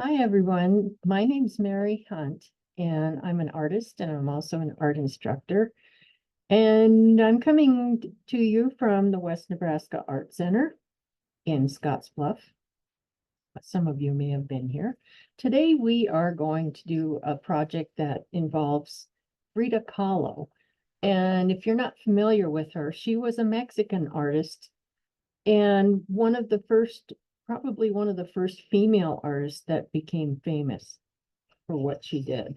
Hi, everyone. My name's Mary Hunt, and I'm an artist and I'm also an art instructor. And I'm coming to you from the West Nebraska Art Center in Scottsbluff. Some of you may have been here. Today, we are going to do a project that involves Frida Kahlo. And if you're not familiar with her, she was a Mexican artist and probably one of the first female artists that became famous for what she did.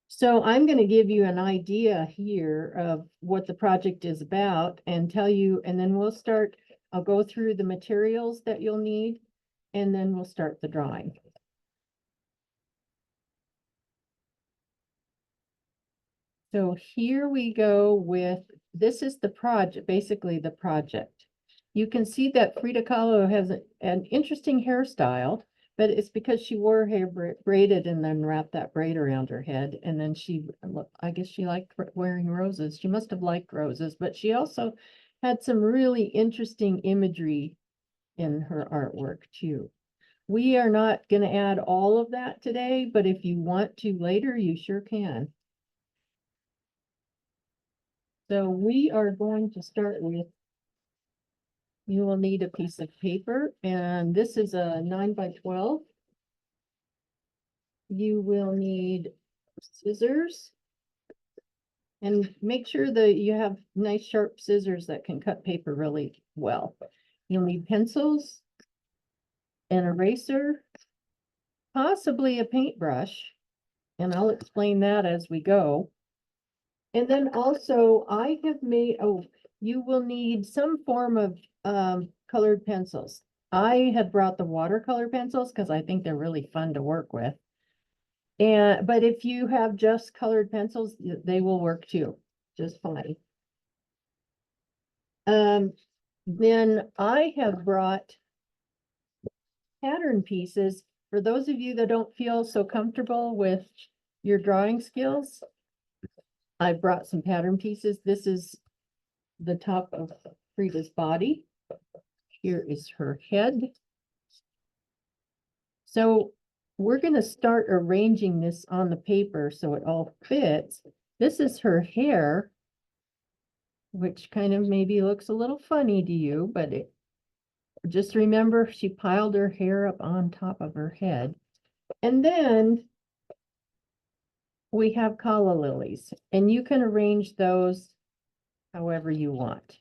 So I'm going to give you an idea here of what the project is about and tell you, and then I'll go through the materials that you'll need, and then we'll start the drawing. So here we go this is the project, basically the project. You can see that Frida Kahlo has an interesting hairstyle, but it's because she wore her hair braided and then wrapped that braid around her head. And then I guess she liked wearing roses. She must have liked roses, but she also had some really interesting imagery in her artwork too. We are not going to add all of that today, but if you want to later, you sure can. So we are going to start with, you will need a piece of paper, and this is a 9 by 12. You will need scissors, and make sure that you have nice sharp scissors that can cut paper really well. You'll need pencils, an eraser, possibly a paintbrush, and I'll explain that as we go. And then also you will need some form of colored pencils. I have brought the watercolor pencils because I think they're really fun to work with. But if you have just colored pencils, they will work too, just fine. Then I have brought pattern pieces. For those of you that don't feel so comfortable with your drawing skills, I brought some pattern pieces. This is the top of Frida's body. Here is her head. So we're going to start arranging this on the paper so it all fits. This is her hair, which kind of maybe looks a little funny to you, but just remember she piled her hair up on top of her head. And then we have calla lilies, and you can arrange those however you want,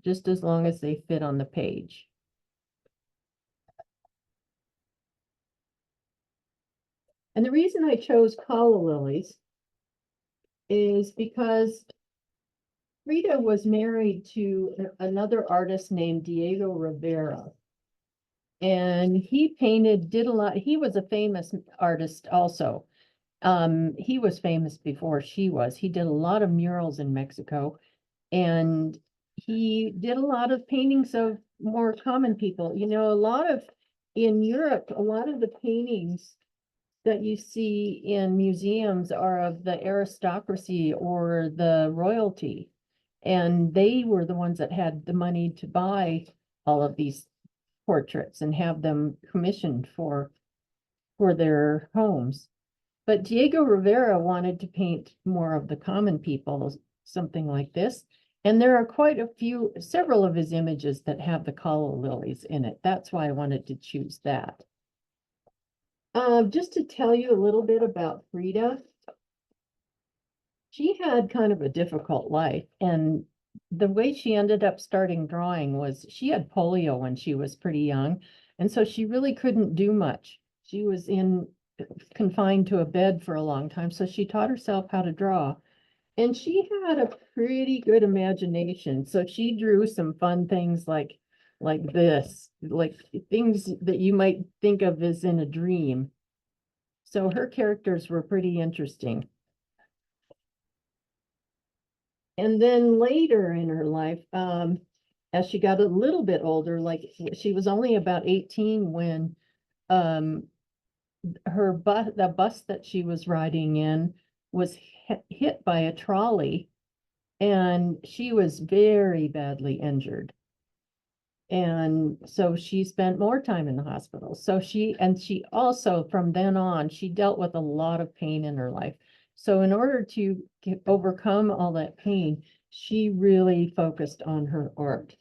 just as long as they fit on the page. And the reason I chose calla lilies is because Frida was married to another artist named Diego Rivera. And he did a lot. He was a famous artist also. He was famous before she was. He did a lot of murals in Mexico, and he did a lot of paintings of more common people. In Europe, a lot of the paintings that you see in museums are of the aristocracy or the royalty. And they were the ones that had the money to buy all of these portraits and have them commissioned for their homes. But Diego Rivera wanted to paint more of the common people, something like this. And there are several of his images that have the calla lilies in it. That's why I wanted to choose that. Just to tell you a little bit about Frida, she had kind of a difficult life, and the way she ended up starting drawing was she had polio when she was pretty young, and so she really couldn't do much. She was confined to a bed for a long time, so she taught herself how to draw. And she had a pretty good imagination, so she drew some fun things like this, like things that you might think of as in a dream. So her characters were pretty interesting. And then later in her life, as she got a little bit older, like she was only about 18 when um, the bus that she was riding in was hit by a trolley, and she was very badly injured. And so she spent more time in the hospital. So she also, from then on, she dealt with a lot of pain in her life. So in order to overcome all that pain, she really focused on her art.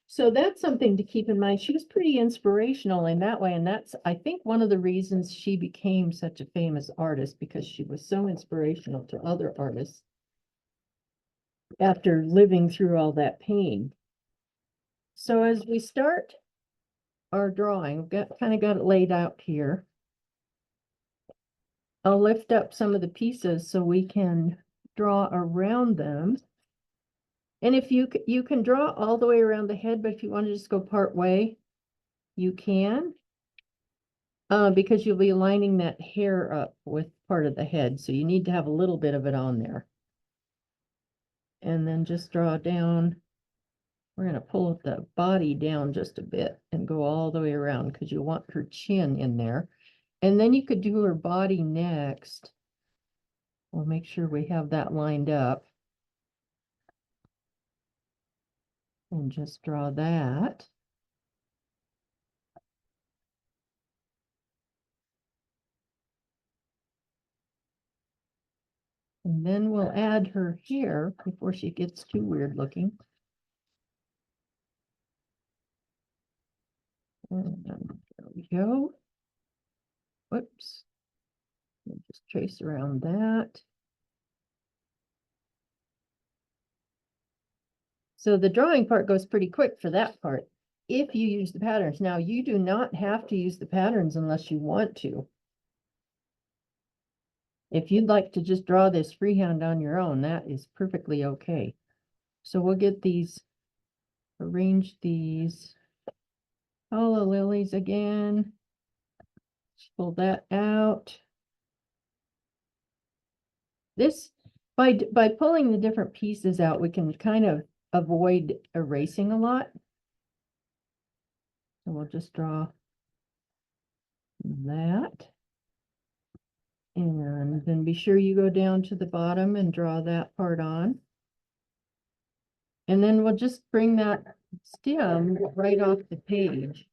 So that's something to keep in mind. She was pretty inspirational in that way. And that's, I think, one of the reasons she became such a famous artist, because she was so inspirational to other artists after living through all that pain. So as we start our drawing, we've kind of got it laid out here. I'll lift up some of the pieces so we can draw around them. And if you can draw all the way around the head, but if you want to just go part way, you can. Because you'll be lining that hair up with part of the head. So you need to have a little bit of it on there. And then just draw down. We're going to pull the body down just a bit and go all the way around because you want her chin in there. And then you could do her body next. We'll make sure we have that lined up. And just draw that. And then we'll add her hair before she gets too weird looking. And there we go. Whoops. Just trace around that. So the drawing part goes pretty quick for that part, if you use the patterns. Now, you do not have to use the patterns unless you want to. If you'd like to just draw this freehand on your own, that is perfectly okay. So we'll get these, arrange these Kahlo lilies again. Pull that out. This, by pulling the different pieces out, we can kind of avoid erasing a lot. So we'll just draw that. And then be sure you go down to the bottom and draw that part on. And then we'll just bring that stem right off the page.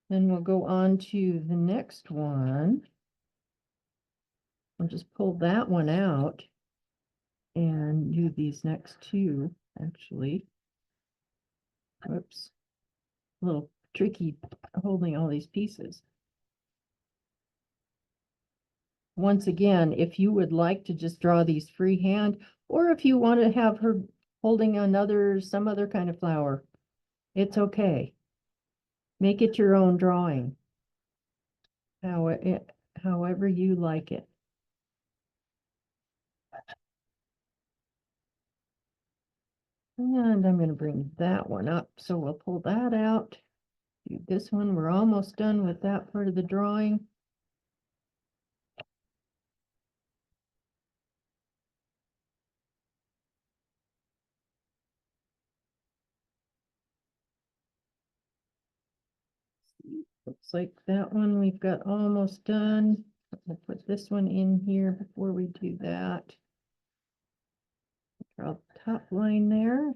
Then we'll go on to the next one. I'll just pull that one out and do these next two, actually. Whoops. A little tricky holding all these pieces. Once again, if you would like to just draw these freehand, or if you want to have her holding some other kind of flower, it's okay. Make it your own drawing, however you like it. And I'm going to bring that one up. So we'll pull that out. Do this one. We're almost done with that part of the drawing. Looks like that one we've got almost done. We'll put this one in here before we do that. Draw the top line there.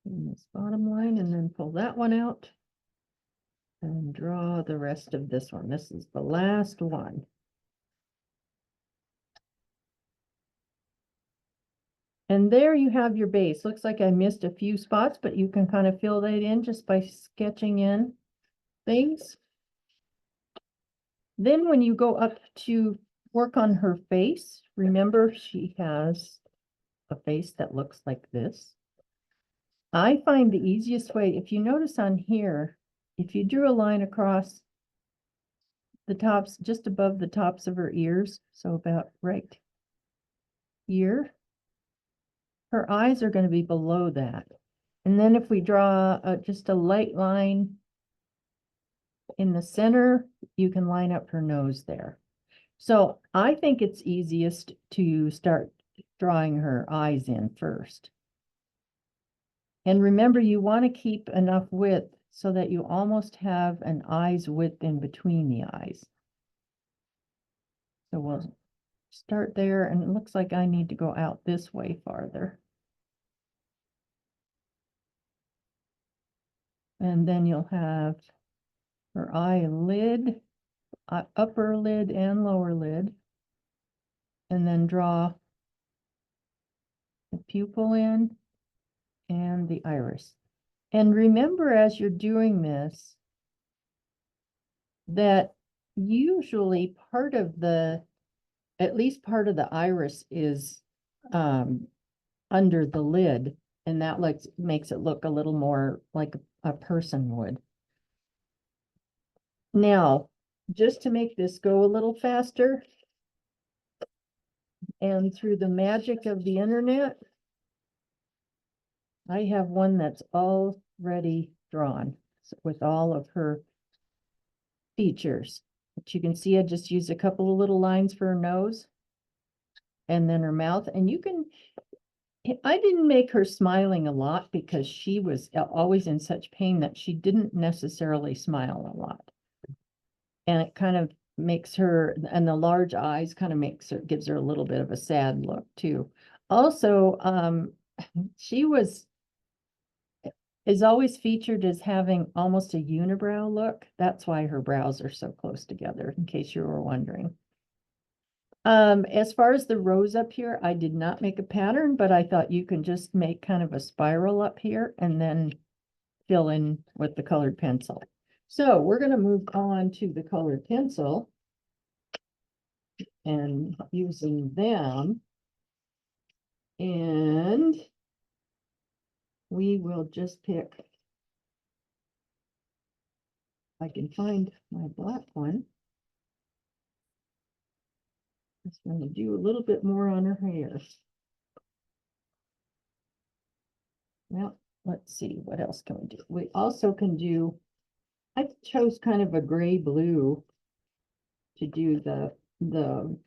And this bottom line, and then pull that one out. And draw the rest of this one. This is the last one. And there you have your base. Looks like I missed a few spots, but you can kind of fill that in just by sketching in things. Then when you go up to work on her face, remember she has a face that looks like this. I find the easiest way, if you notice on here, if you drew a line across the tops, just above the tops of her ears, so about right here, her eyes are going to be below that. And then if we draw just a light line in the center, you can line up her nose there. So I think it's easiest to start drawing her eyes in first. And remember, you want to keep enough width so that you almost have an eye's width in between the eyes. So we'll start there, and it looks like I need to go out this way farther. And then you'll have her eyelid, upper lid and lower lid. And then draw the pupil in and the iris. And remember, as you're doing this, that usually part of the, at least part of the iris is under the lid, and that makes it look a little more like a person would. Now, just to make this go a little faster, and through the magic of the internet, I have one that's already drawn with all of her features. But you can see I just used a couple of little lines for her nose and then her mouth. And you can, I didn't make her smiling a lot because she was always in such pain that she didn't necessarily smile a lot. And it kind of makes her, and the large eyes kind of gives her a little bit of a sad look too. Also, she is always featured as having almost a unibrow look. That's why her brows are so close together, in case you were wondering. As far as the rows up here, I did not make a pattern, but I thought you can just make kind of a spiral up here and then fill in with the colored pencil. So we're going to move on to the colored pencil and using them. And we will just pick, I can find my black one. Just going to do a little bit more on her hair. Well, let's see, what else can we do? We also can do, I chose kind of a gray blue to do the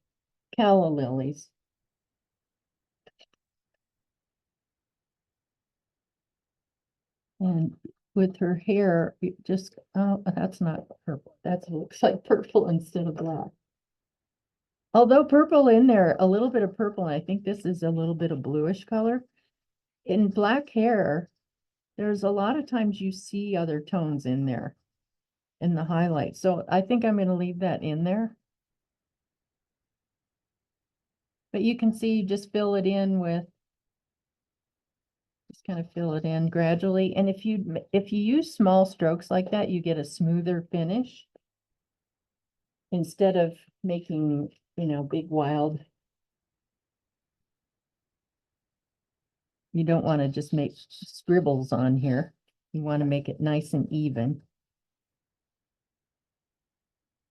calla lilies. And with her hair, it just, oh, that's not purple. That looks like purple instead of black. Although purple in there, a little bit of purple, and I think this is a little bit of bluish color. In black hair, there's a lot of times you see other tones in there in the highlight. So I think I'm going to leave that in there. But you can see, just fill it in with, just kind of fill it in gradually. And if you use small strokes like that, you get a smoother finish instead of making, you know, big wild. You don't want to just make scribbles on here. You want to make it nice and even.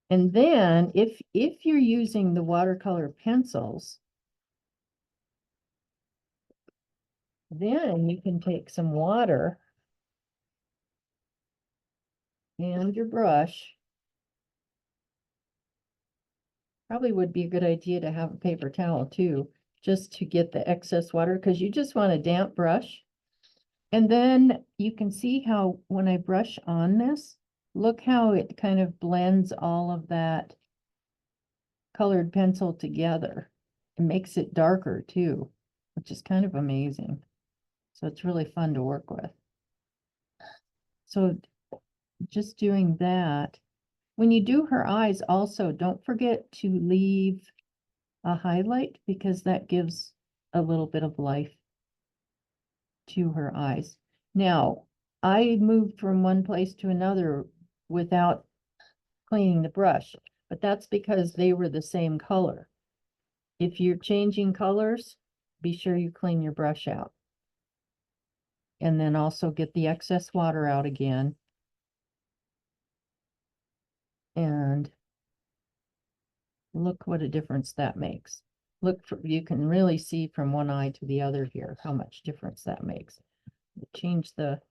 And then if you're using the watercolor pencils, then you can take some water and your brush. Probably would be a good idea to have a paper towel too, just to get the excess water, because you just want a damp brush. And then you can see how when I brush on this, look how it kind of blends all of that colored pencil together. It makes it darker too, which is kind of amazing. So it's really fun to work with. So just doing that. When you do her eyes also, don't forget to leave a highlight, because that gives a little bit of life to her eyes. Now, I moved from one place to another without cleaning the brush, but that's because they were the same color. If you're changing colors, be sure you clean your brush out. And then also get the excess water out again. And look what a difference that makes. Look, you can really see from one eye to the other here how much difference that makes. Change the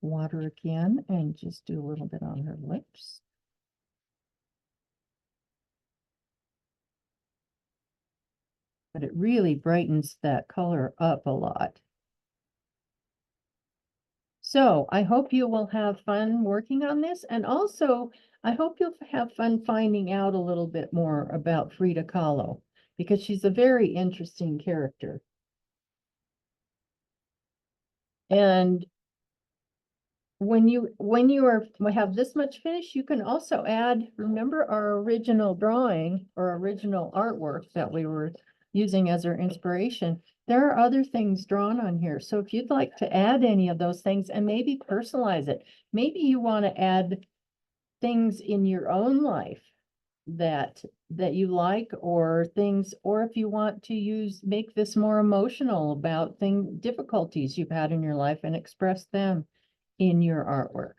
water again and just do a little bit on her lips. But it really brightens that color up a lot. So I hope you will have fun working on this. And also, I hope you'll have fun finding out a little bit more about Frida Kahlo, because she's a very interesting character. And when you have this much finished, you can also add, remember our original drawing or original artwork that we were using as our inspiration. There are other things drawn on here. So if you'd like to add any of those things and maybe personalize it, maybe you want to add things in your own life that you like, or things, or if you want to make this more emotional about difficulties you've had in your life and express them in your artwork.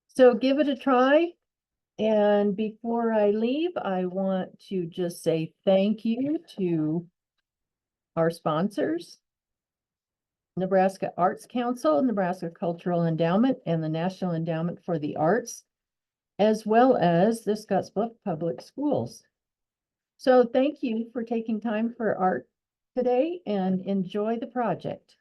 So give it a try. And before I leave, I want to just say thank you to our sponsors, Nebraska Arts Council, Nebraska Cultural Endowment, and the National Endowment for the Arts, as well as the Scottsbluff Public Schools. So thank you for taking time for art today, and enjoy the project.